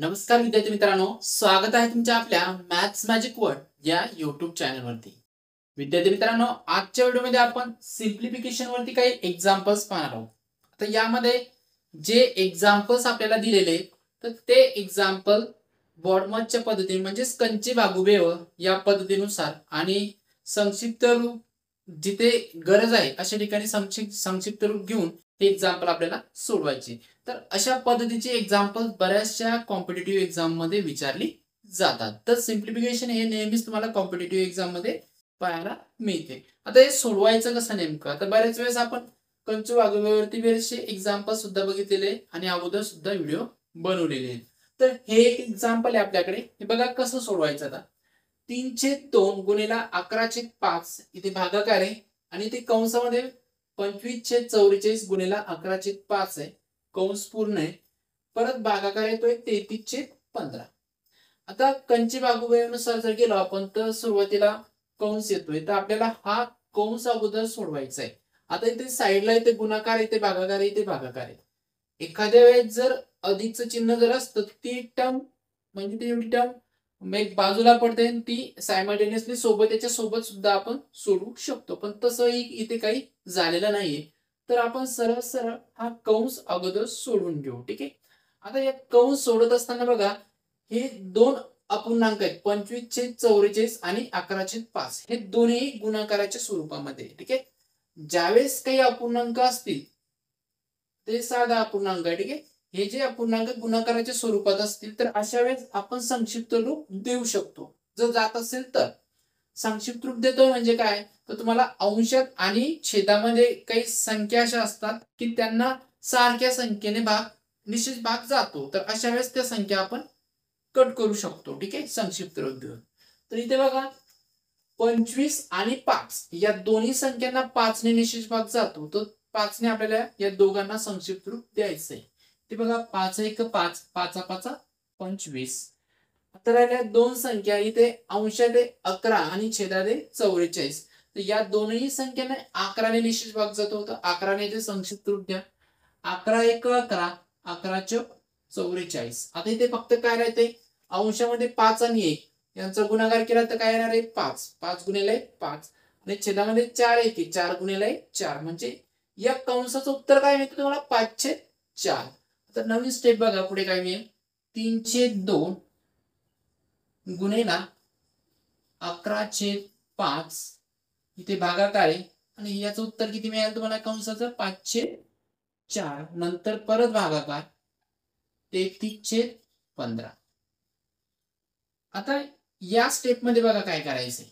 नमस्कार विद्यार्थी मित्रांनो, स्वागत आहे तुमच्या आपल्या मॅथ्स मॅजिक वर्ल्ड या युट्यूब चॅनलवरती. विद्यार्थी मित्रांनो, आजच्या व्हिडिओमध्ये आपण सिम्प्लिफिकेशन वरती काही एक्झाम्पल्स पाहणार आहोत. आता यामध्ये जे एक्झाम्पल्स आपल्याला दिलेले तर ते एक्झाम्पल बॉडमॅचच्या पद्धतीने म्हणजे कंची भागुबेव या पद्धतीनुसार आणि संक्षिप्त रूप जिथे गरज आहे अशा ठिकाणी संक्षिप्त रूप घेऊन हे एक्झाम्पल आपल्याला सोडवायचे. तर अशा पद्धतीचे एक्झाम्पल बऱ्याचशा कॉम्पिटेटिव्ह एक्झाम मध्ये विचारली जातात. तर सिम्प्लिफिकेशन हे नेहमीच तुम्हाला कॉम्पिटेटिव्ह एक्झाम मध्ये पाहायला मिळते. आता हे सोडवायचं कसं नेमकं, आता बऱ्याच वेळेस आपण कंच वागवेवरती बरेचसे एक्झाम्पल सुद्धा बघितलेले आणि अगोदर सुद्धा व्हिडिओ बनवलेले. तर हे एक एक्झाम्पल आहे आपल्याकडे. हे बघा कसं सोडवायचं. आता 3/2 गुणिला 11/5 इथे भागाकार आहे आणि इथे कंसामध्ये 25/44 गुणिला 11/5 आहे. कंस पूर्ण आहे. परत भागाकार येतोय 33/15. आता कंची भागुबेवनुसार जर गेलो आपण तर सुरुवातीला कंस येतोय, तर आपल्याला हा कंस अगोदर सोडवायचा आहे. आता इथे साईडला इथे गुणाकार इथे भागाकार इथे भागाकार आहे. एखाद्या वेळेस जर अधिकचं चिन्ह जर असतं ती टर्म म्हणजे ती एवढी टर्म एक बाजूला पडते आणि ती सायमल्टेनियसली सोबत याच्या सोबत सुद्धा आपण सोडवू शकतो, पण तसंही इथे काही झालेलं नाहीये. तर आपण सरळ सरळ हा कंस अगोदर सोडून घेऊ. ठीक आहे. आता या कंस सोडत असताना बघा हे दोन अपूर्णांक आहेत 25/44 आणि 11/5 हे दोन्ही गुणाकाराच्या स्वरूपामध्ये. ठीक आहे. ज्यावेळेस काही अपूर्णांक असतील ते साधा अपूर्णांक आहे. ठीक आहे. हे जे अपूर्णांक गुणाकाराच्या स्वरूपात असतील तर अशा वेळेस आपण संक्षिप्त रूप देऊ शकतो जर जात असेल तर. संक्षिप्त रूप देतोय म्हणजे काय, तर तुम्हाला अंशात आणि छेदामध्ये काही संख्या अशा असतात की त्यांना सारख्या संख्येने निश्चित भाग जातो, तर अशा वेळेस त्या संख्या आपण कट करू शकतो. ठीक आहे, संक्षिप्त रूप देऊन. तर इथे बघा 25 आणि 5 या दोन्ही संख्यांना 5 ने निश्चित भाग जातो, तर 5 ने आपल्याला या दोघांना संक्षिप्त रूप द्यायचंय. ते बघा 5×1 5 5 25. आता राहिल्या दोन संख्या इथे अंशात 11 आणि छेदात 44. तर या दोनही संख्यांना 11 ने निश्चित भाग जातो, तर 11 ने ते संक्षिप्त रूप द्या. 11×1 11 11/44. आता इथे फक्त काय राहते, अंशामध्ये 5 आणि 1 यांचा गुणाकार केला तर काय येणार आहे 5. 5 गुणिले 5 आणि छेदामध्ये 4 1 4 गुणिले 4 म्हणजे या कंसाचं उत्तर काय मिळतं तुम्हाला 5/4. आता नवीन स्टेप बघा पुढे काय मिळेल, 3/2 गुणिला 11/5 इथे भागाकार आहे आणि याचं उत्तर किती मिळेल तुम्हाला कंसाचं 5/4. नंतर परत भागाकार 33/15. आता या स्टेप मध्ये बघा काय करायचंय,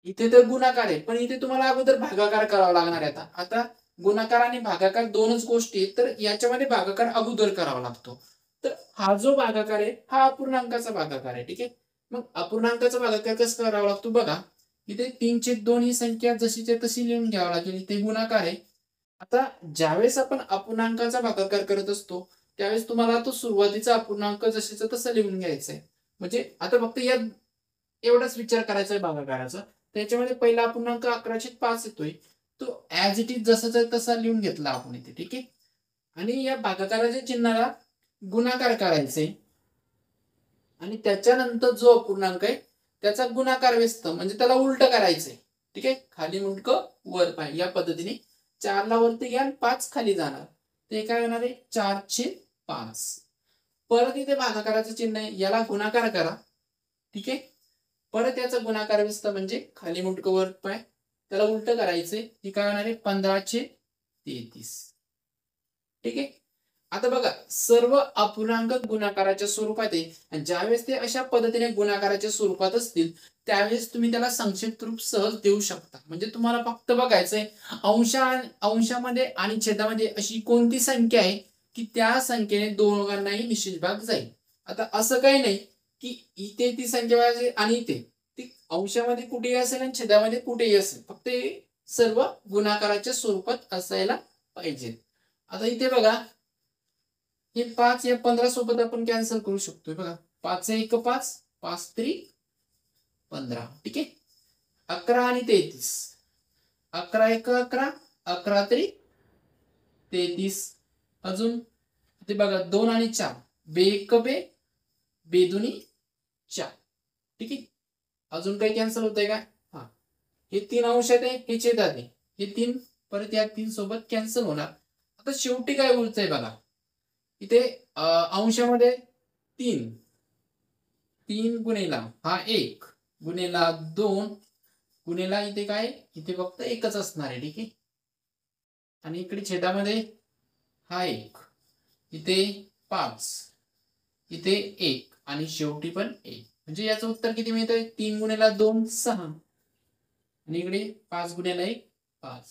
इथे तर गुणाकार आहे पण इथे तुम्हाला अगोदर भागाकार करावा लागणार आहे. आता गुणाकार आणि भागाकार दोनच गोष्टी आहेत, तर याच्यामध्ये भागाकार अगोदर करावा लागतो. तर हा जो भागाकार आहे हा अपूर्णांकाचा भागाकार आहे. ठीक आहे. मग अपूर्णांकाचा भागाकार कसा करावा लागतो बघा, इथे 3/2 ही संख्या जशीच्या तशी लिहून घ्यावी लागेल. इथे गुणाकार आहे. आता ज्यावेळेस आपण अपूर्णांकाचा भागाकार करत असतो त्यावेळेस तुम्हाला तो सुरुवातीचा अपूर्णांक जशीचा तसा लिहून घ्यायचा आहे. म्हणजे आता फक्त या एवढाच विचार करायचा आहे भागाकाराचा. त्याच्यामध्ये पहिला अपूर्णांक 11/5 येतोय, तो ऍज इट इज जसाचा तसा लिहून घेतला आपण इथे. ठीक आहे. आणि या भागाकाराच्या चिन्हाला गुणाकार करायचे आणि त्याच्यानंतर जो अपूर्णांक आहे त्याचा गुणाकार व्यस्त म्हणजे त्याला उलट करायचंय. ठीक आहे. खाली मुंडकं वर पाय या पद्धतीने 4 ला वरती घ्या 5 खाली जाणार, ते काय होणार आहे 4/5. परत इथे भागाकाराचं चिन्ह आहे याला गुणाकार करा. ठीक आहे. परत याचा गुणाकार व्यस्त म्हणजे खाली मुंडकं वर पाय त्याला उलट करायचंय, हे काय होणार आहे 15/33. ठीक आहे. आता बघा सर्व अपूर्णांक गुणाकाराच्या स्वरूपात आहे आणि ज्यावेळेस ते अशा पद्धतीने गुणाकाराच्या स्वरूपात असतील त्यावेळेस तुम्ही त्याला संक्षिप्त रूप सहज देऊ शकता. म्हणजे तुम्हाला फक्त बघायचंय अंशामध्ये आणि छेदामध्ये अशी कोणती संख्या आहे की त्या संख्येने दोघांनाही निश्चित भाग जाईल. आता असं काही नाही की इथे ती संख्या पाहिजे आणि इथे ती अंशामध्ये कुठेही असेल आणि छेदामध्ये कुठेही असेल, फक्त सर्व गुणाकाराच्या स्वरूपात असायला पाहिजे. आता इथे बघा हे 5 या 15 सोबत आपण कॅन्सल करू शकतोय. बघा 5×1 5 5×3 15. ठीक आहे. 11 आणि 33 11×1 11 11×3 33. अजून ते बघा 2 आणि 4 बेक बे बेदुनी 4. ठीक आहे. अजून काही कॅन्सल होतंय का? हा, हे 3 अंशात आहे, हे छेदात आहे, हे 3 परत या 3 सोबत कॅन्सल होणार. आता शेवटी काय उरतंय बघा, इथे अंशामध्ये 3 गुणिला हा 1 गुणिला 2 गुणिला इथे काय, इथे फक्त एकच असणार आहे. ठीक आहे. आणि इकडे छेदामध्ये हा 1, इथे 5, इथे 1 आणि शेवटी पण 1. म्हणजे याचं उत्तर किती मिळतंय? 3 गुणिला 2 6 आणि इकडे 5 गुणिला 1 5,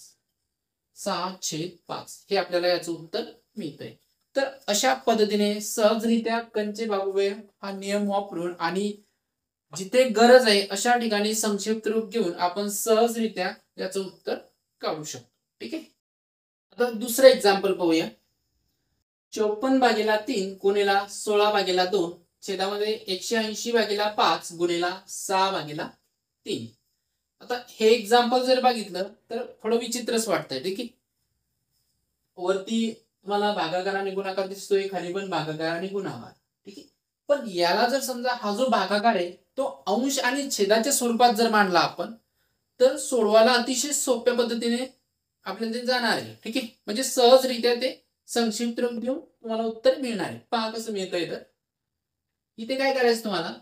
6/5 हे आपल्याला याचं उत्तर मिळतंय. तर अशा पद्धतीने सहजरित्या कंचे भागव्यय हा नियम वापरून आणि जिथे गरज आहे अशा ठिकाणी संक्षिप्त रूप घेऊन आपण सहजरित्या याचं उत्तर काढू शकतो. ठीक आहे. आता दुसरं एक्झाम्पल पाहूया. 54/3 गुणिला 16/2 छेदामध्ये 180/5 गुणिला 6/3. आता हे एक्झाम्पल जर बघितलं तर थोडं विचित्रच वाटतंय. ठीक आहे. वरती तुम्हाला भागाकार आणि गुणाकार दिसतोय, खाली पण भागाकार आणि गुणाकार. ठीक आहे. पण याला जर समजा हा जो भागाकार आहे तो अंश आणि छेदाच्या स्वरूपात जर मांडला आपण तर सोडवायला अतिशय सोप्या पद्धतीने आपल्याला ते जाणार आहे. ठीक आहे. म्हणजे सहजरित्या ते संक्षिप्त रूप देऊन तुम्हाला उत्तर मिळणार आहे. पहा कसं मिळतंय. तर इथे काय करायचं तुम्हाला,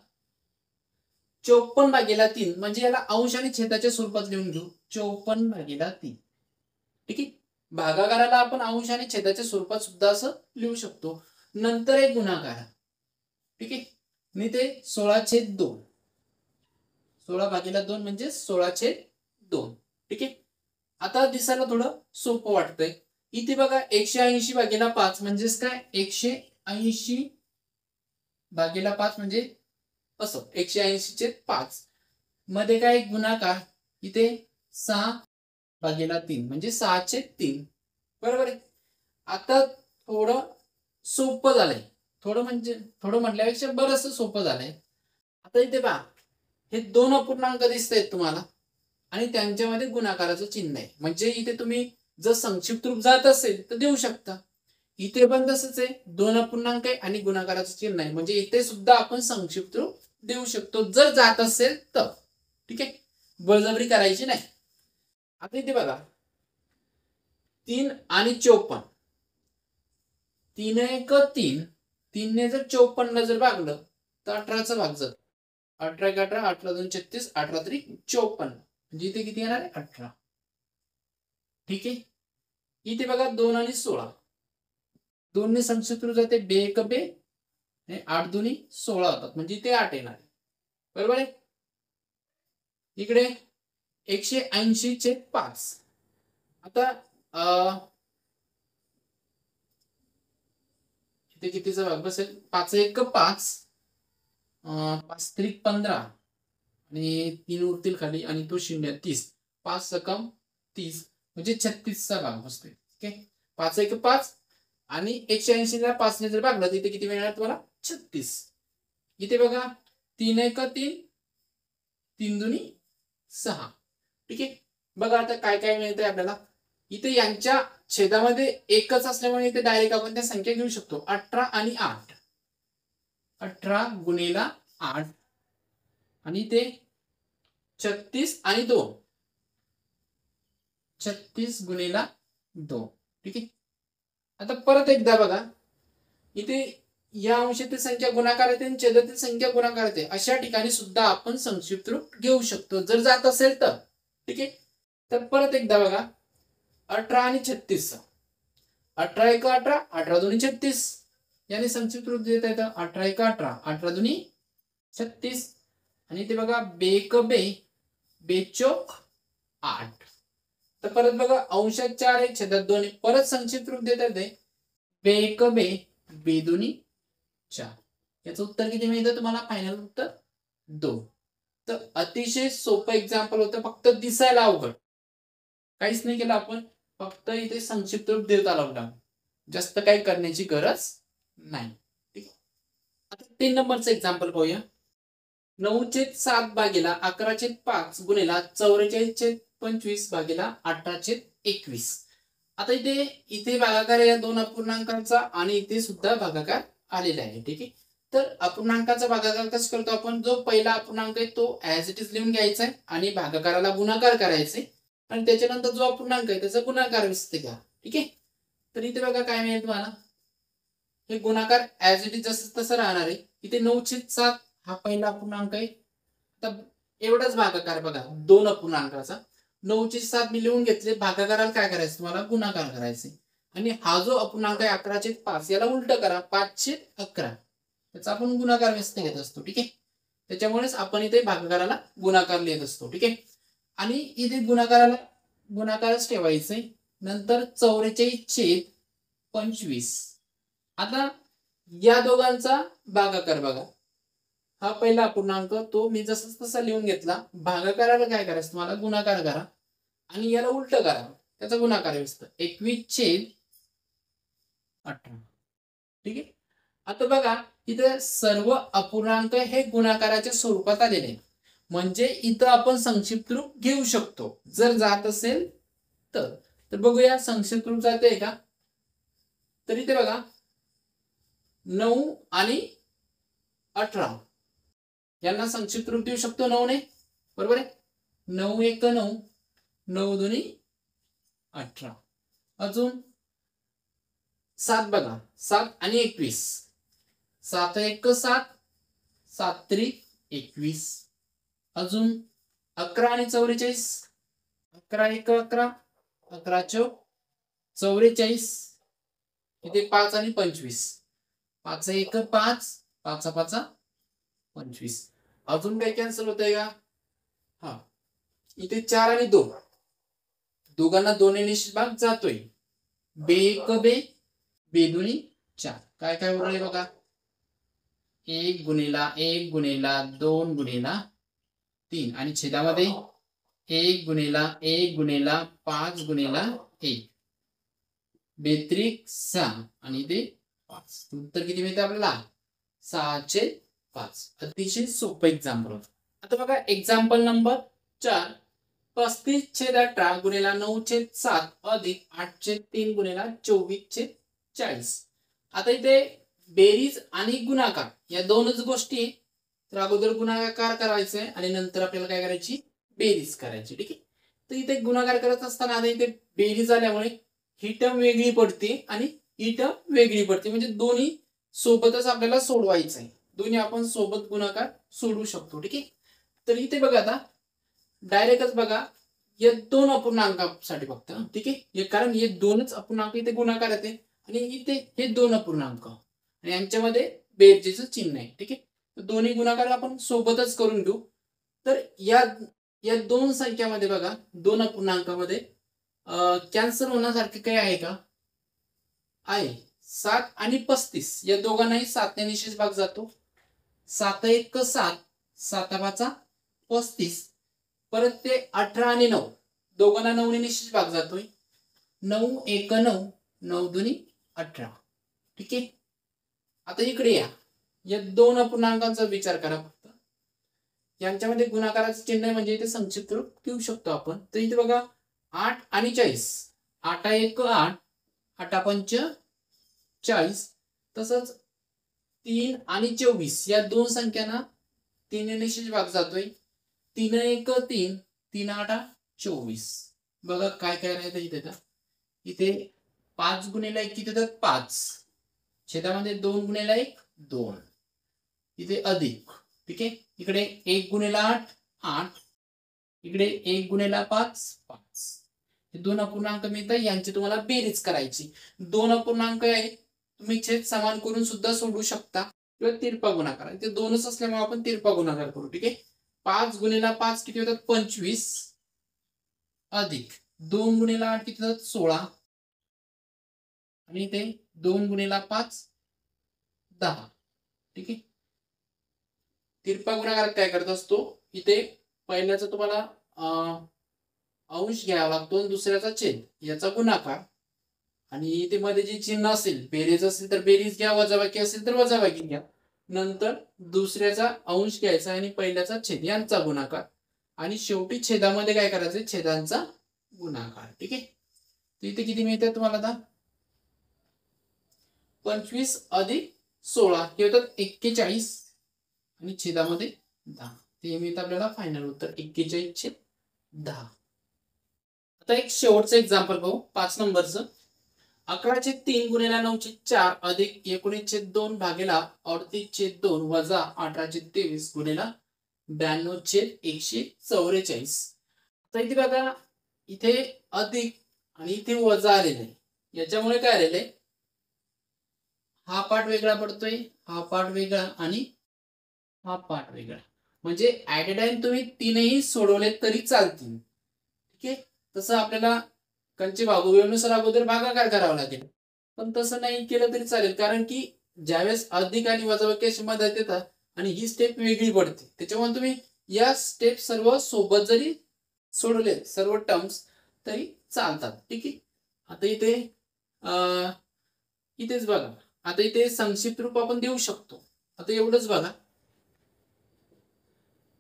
54/3 म्हणजे याला अंश आणि छेदाच्या स्वरूपात लिहून घेऊ. 54/3. ठीक आहे. भागाकाराला आपण अंश आणि छेदाच्या स्वरूपात सुद्धा असं लिहू शकतो. नंतर एक गुणाकार. ठीक आहे. आणि ते 16/2. 16/2 म्हणजे 16/2. ठीक आहे. आता दिसायला थोडं सोपं वाटतंय. इथे बघा 180/5 म्हणजेच काय, 180/5 म्हणजे असं 180/5 मध्ये काय गुणाकार, इथे 6/3 म्हणजे 6/3. बरोबर आहे. आता थोडं सोपं झालंय, थोडं म्हटल्यापेक्षा बरंच सोपं झालंय. आता इथे पहा, हे 2 अपूर्णांक दिसत आहेत तुम्हाला आणि त्यांच्यामध्ये गुणाकाराचं चिन्ह आहे. म्हणजे इथे तुम्ही जर संक्षिप्त रूप जात असेल तर देऊ शकता. इथे पण तसंच आहे, 2 अपूर्णांक आहे आणि गुणाकाराचं चिन्ह आहे. म्हणजे इथे सुद्धा आपण संक्षिप्त रूप देऊ शकतो जर जात असेल तर. ठीक आहे. बळजबरी करायची नाही. आता इथे बघा 3 आणि 54. 3 1 3. 3 ने जर 54 जर भागलं तर 18चा भाग जातो. 18 1 18, 18 2 36, 18 3 54. म्हणजे इथे किती येणार आहे? 18. ठीक आहे. इथे बघा 2 आणि 16. 2 ने संक्षिप्त रूप जाते, 2 1 2, 8 2 16 होतात. म्हणजे इथे 8 येणार आहे. बरोबर आहे. इकडे 180/5. आता इथे कितीचा भाग बसेल? 5 1 5, 5 3 15 आणि 3 उरतील खाली आणि तो 0 30. 5 सकम 30 म्हणजे 36चा भाग बसतोय. ठीक आहे. 5 1 5 आणि 180ला 5 ने जर भागलं तर इथे किती मिळणार तुम्हाला? 36. इथे बघा 3 1 3, 3 2 6. ठीक आहे. बघा आता काय काय मिळतंय आपल्याला. इथे यांच्या छेदामध्ये एकच असल्यामुळे इथे डायरेक्ट आपण त्या संख्या घेऊ शकतो. 18 आणि 8. 18 गुणिला 8 आणि इथे 36 आणि 2. 36 गुणिला 2. ठीक आहे. आता परत एकदा बघा, इथे या अंशातील संख्या गुणाकार येते आणि छेदातील संख्या गुणाकार येते. अशा ठिकाणी सुद्धा आपण संक्षिप्त रूप घेऊ शकतो जर जात असेल तर. ठीक आहे. तर परत एकदा बघा 18 आणि 36. 18 1 18, 18 2 36. याने संक्षिप्त रूप देता येतं. 18 1 18, 18 2 36. आणि इथे बघा 2 1 2, 2 चौक 8. तर परत बघा अंशात 4 आहे, छेदात 2 आहे. परत संक्षिप्त रूप देता येते 2 1 2, 2 2 4. याचं उत्तर किती मिळतं तुम्हाला? फायनल उत्तर 2. तर अतिशय सोपं एक्झाम्पल होतं, फक्त दिसायला अवघड. काहीच नाही केलं आपण, फक्त इथे संक्षिप्त रूप देता लावला. जास्त काही करण्याची गरज नाही. ठीक आहे. आता 3 नंबरचं एक्झाम्पल पाहूया. 9/7/11/5 गुणिला 44/25/18/21. आता इथे भागाकार या 2 अपूर्णांकांचा आणि इथे सुद्धा भागाकार आलेला आहे. ठीक आहे. तर अपूर्णांकाचा भागाकार कसं करतो आपण, जो पहिला अपूर्णांक आहे तो ऍज इट इज लिहून घ्यायचा आहे आणि भागाकाराला गुणाकार करायचे आणि त्याच्यानंतर जो अपूर्णांक आहे त्याचा गुणाकार व्यस्त घ्या. ठीक आहे. तर इथे बघा काय मिळेल तुम्हाला, हे गुणाकार ऍज इट इज जसं तसं राहणार आहे. इथे 9/7 हा पहिला अपूर्णांक आहे. तर एवढाच भागाकार बघा दोन अपूर्णांकाचा 9/7 मी लिहून घेतले. भागाकाराला काय करायचं तुम्हाला, गुणाकार करायचे. आणि हा जो अपूर्णांक आहे 11/5 याला उलट करा, 5/11 त्याचा आपण गुणाकार व्यस्त घेत असतो. ठीक आहे. त्याच्यामुळेच आपण इथे भागाकाराला गुणाकार लिहित असतो. ठीक आहे. आणि इथे गुणाकाराला गुणाकारच ठेवायचे. नंतर 44/25. आता या दोघांचा भागाकार बघा, हा पहिला अपूर्णांक तो मी जसं तसा लिहून घेतला. भागाकाराला काय करायचं तुम्हाला, गुणाकार करा आणि याला उलट करा, त्याचा गुणाकार व्यस्त 21/18. ठीक आहे. आता बघा इथे सर्व अपूर्णांक हे गुणाकाराच्या स्वरूपात आलेले आहेत. म्हणजे इथं आपण संक्षिप्त रूप घेऊ शकतो जर जात असेल तर. तर बघूया संक्षिप्त रूप जाते का. तर इथे बघा 9 आणि 18 यांना संक्षिप्त रूप देऊ शकतो 9 ने, बरोबर आहे. 9 1 9, 9 2 18. अजून 7 बघा, 7 आणि 21, 7 1 7, 7 3 21. अजून 11 आणि 44, 11 1 11, 11 4 44. इथे 5 आणि 25, 5 1 5, 5 5 25. अजून काही कॅन्सल होतंय का, हा इथे 4 आणि 2, दोघांना 2 ने निश्चित भाग जातोय. बे 1 बे, बे 2 4. काय काय उरले बघा, 1 गुणिला 1 गुणिला 2 गुणिला 3 आणि छेदामध्ये 1 गुणिला 1 गुणिला 5 गुणिला 1, बेत्रिक 6 आणि ते 5. उत्तर किती मिळते आपल्याला, 6/5. अतिशय सोपं एक्झाम्पल होतं. आता बघा एक्झाम्पल नंबर 4, 35/18 गुणिला 9/7 अधिक 8/3 गुणिला 24/40. आता इथे बेरीज आणि गुणाकार या दोनच गोष्टी आहे. तर अगोदर गुणाकार करायचे आणि नंतर आपल्याला काय करायची, बेरीज करायची. ठीक आहे. तर इथे गुणाकार करत असताना आता इथे बेरीज आल्यामुळे ही टर्म वेगळी पडते आणि ही टर्म वेगळी पडते. म्हणजे दोन्ही सोबतच आपल्याला सोडवायचं आहे. दोन्ही आपण सोबत गुणाकार सोडवू शकतो. ठीक आहे. तर इथे बघा आता डायरेक्टच बघा या दोन अपूर्णांकासाठी फक्त. ठीक आहे. कारण हे दोनच अपूर्णांक इथे गुणाकार येते आणि इथे हे दोन अपूर्णांक आणि यांच्यामध्ये बेरजेचं चिन्ह आहे. ठीक आहे. तर दोन्ही गुणाकार आपण सोबतच करून घेऊ. तर या दोन संख्यामध्ये बघा, दोन अपूर्णांकामध्ये कॅन्सल होण्यासारखे काही आहे का, आहे. 7 आणि 35 या दोघांनाही 7 ने निशेष भाग जातो. 7 1 7, 7 5 35. परत ते 18 आणि 9 दोघांना 9 ने निशेष भाग जातोय. 9 1 9, 9 2 18. ठीक आहे. आता इकडे या दोन अपूर्णांकांचा विचार करा फक्त. यांच्यामध्ये गुणाकाराचं चिन्ह म्हणजे इथे संक्षिप्त रूप घेऊ शकतो आपण. तर इथे बघा 8 आणि 40, 8 1 8, 8 5 40. तसंच 3 आणि 24 या दोन संख्यांना 3 ने निशेष भाग जातोय. 3 1 3, 3 8 24. बघा काय काय राहतं इथे 5 गुणिला 1 किती येतात, 5. छेदामध्ये 2 गुणिला 1 2. इथे अधिक. ठीक आहे. इकडे 1 गुणिला 8 8, इकडे 1 गुणिला 5 5. हे दोन अपूर्णांक मिळतात, यांची तुम्हाला बेरीज करायची. दोन अपूर्णांक आहेत, तुम्ही छेद समान करून सुद्धा सोडवू शकता किंवा तिरपा गुणाकार. ते दोनच असल्यामुळे आपण तिरपा गुणाकार करू. ठीक आहे. 5 गुणिला 5 किती होतात, 25 अधिक 2 गुणिला 8 किती होतात, 16 आणि इथे 2 गुणिला 5 10. ठीक आहे. तिरपा गुणाकार काय करत असतो, इथे पहिल्याचा तुम्हाला अंश घ्यावा लागतो आणि दुसऱ्याचा छेद याचा गुणाकार आणि इथे मध्ये जे चिन्ह असेल, बेरीज असेल तर बेरीज घ्या, वजाबाकी असेल तर वजाबाकी घ्या. नंतर दुसऱ्याचा अंश घ्यायचा आणि पहिल्याचा छेद यांचा गुणाकार आणि शेवटी छेदामध्ये काय करायचं, छेदांचा गुणाकार. ठीक आहे. तर इथे किती मिळते तुम्हाला आता, 25 अधिक 16 हे होतात 41 आणि छेदामध्ये 10. ते मिळतं आपल्याला फायनल उत्तर 41/10. आता एक शेवटचं एक्झाम्पल पाहू 5 नंबरचं. 11/3 गुणिले 9/4 अधिक 19/2 भागेला 38/2 वजा 18/23 गुणिले 92/144. आता इथे बघा, इथे अधिक आणि इथे वजा आलेले आहे. याच्यामुळे काय आलेलं आहे, हा पार्ट वेगळा पडतोय, हा पार्ट वेगळा आणि हा पार्ट वेगळा. म्हणजे ऍट अ टाइम तुम्ही तीनही सोडवले तरी चालतील. ठीक आहे. तसं आपल्याला कंचे भागोवेळेनुसार अगोदर भागाकार करावा लागेल, पण तसं नाही केलं तरी चालेल, कारण की ज्यावेळेस अधिक आणि वजाबाकी अशी मदत येतात आणि ही स्टेप वेगळी पडते, त्याच्यामुळे तुम्ही या स्टेप सर्व सोबत जरी सोडवले सर्व टर्म्स तरी चालतात. ठीक आहे. आता इथे इथेच बघा, आता इथे संक्षिप्त रूप आपण देऊ शकतो. आता एवढंच बघा,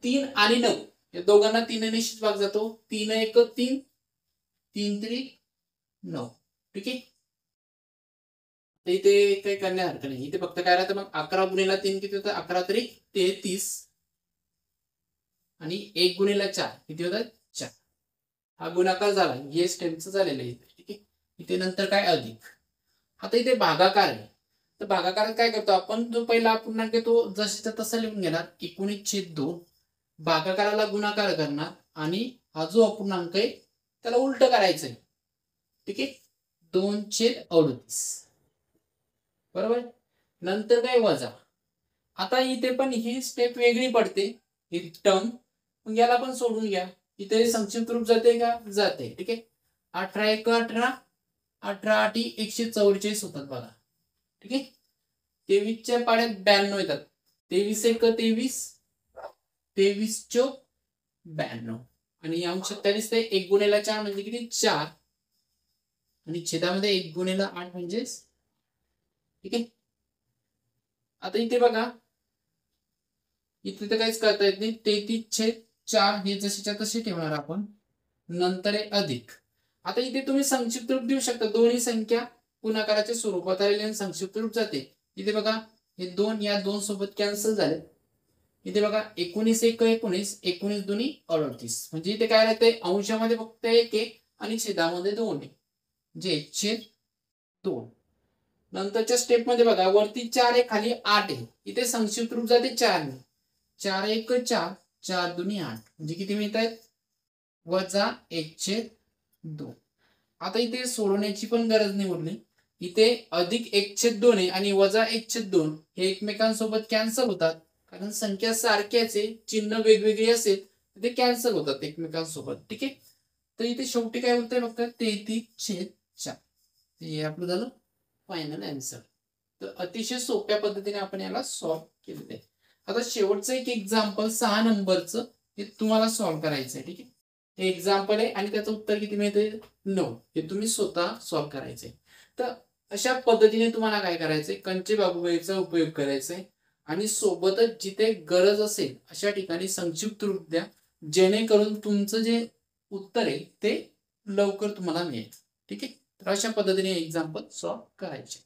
3 आणि 9 या दोघांना 3 निश्चित भाग जातो. 3 1 3, 3 3 9. ठीक आहे. इथे काही करण्यासारखं नाही. इथे फक्त काय राहतं मग 11 गुणिले 3 किती होतं, 11 3 33 आणि 1 गुणिले 4 किती होतात 4. हा गुणाकार झाला, हे स्टेपचं झालेलं आहे. ठीक आहे. इथे नंतर काय अधिक. आता इथे भागाकार आहे, तर भागाकारात काय करतो आपण, जो पहिला अपूर्णांक तो जशाचा तसा लिहून घेणार 19/2, भागाकाराला गुणाकार करणार आणि हा जो अपूर्णांक आहे त्याला उलट करायचंय. ठीक आहे. 2/38 बरोबर. नंतर काय वजा. आता इथे पण ही स्टेप वेगळी पडते, ही टर्म, मग याला पण सोडून घ्या. इथे संक्षिप्त रूप जाते का, जाते. ठीक आहे. 18 1 18, 18 8 144 होतात बघा. ठीक आहे. 23च्या पाड्यात 92 येतात. 23 1 23, 23 चोक 92 आणि अंश 40 ते 1 गुणिले 4 म्हणजे किती 4 आणि छेदामध्ये 1 गुणिले 8 म्हणजे. ठीक आहे. आता इथे बघा, इथे तर काहीच करता येत नाही. 33/4 हे जसेच्या तसे ठेवणार आपण. नंतर आहे अधिक. आता इथे तुम्ही संक्षिप्त रूप देऊ शकता. दोन्ही संख्या गुणाकाराच्या स्वरूपात आलेली आणि संक्षिप्त रूप जाते. इथे बघा, हे 2 या 2 सोबत कॅन्सल झाले. इथे बघा 19 1 19, 19 2 38. म्हणजे इथे काय राहते, अंशामध्ये फक्त 1 1 आणि छेदामध्ये 2 आहे, जे 1/2. नंतरच्या स्टेप मध्ये बघा, वरती 4 आहे खाली 8 आहे. इथे संक्षिप्त रूप जाते 4 ने. 4 1 4, 4 2 8 म्हणजे किती मिळत आहेत, वजा 1/2. आता इथे सोडवण्याची पण गरज नाही उरली. इथे अधिक 1/2 आहे आणि वजा 1/2 हे एकमेकांसोबत कॅन्सल होतात, कारण संख्या सारख्याच आहे, चिन्ह वेगवेगळी असेल तर ते कॅन्सल होतात एकमेकांसोबत. ठीक आहे. तर इथे शेवटी काय होतंय फक्त 33/4. हे आपलं झालं फायनल आन्सर. तर अतिशय सोप्या पद्धतीने आपण याला सॉल्व्ह केलेलं आहे. आता शेवटचं एक एक्झाम्पल 6 नंबरचं हे तुम्हाला सॉल्व्ह करायचं आहे. ठीक आहे. हे एक्झाम्पल आहे आणि त्याचं उत्तर किती मिळते 9. हे तुम्ही स्वतः सॉल्व्ह करायचंय. तर अशा पद्धतीने तुम्हाला काय करायचंय, कंचे भागोभागीचा उपयोग करायचा आहे आणि सोबतच जिथे गरज असेल अशा ठिकाणी संक्षिप्त रूप द्या, जेणेकरून तुमचं जे उत्तर आहे ते लवकर तुम्हाला मिळेल. ठीक आहे. तर अशा पद्धतीने एक्झाम्पल सॉल्व्ह करायचे.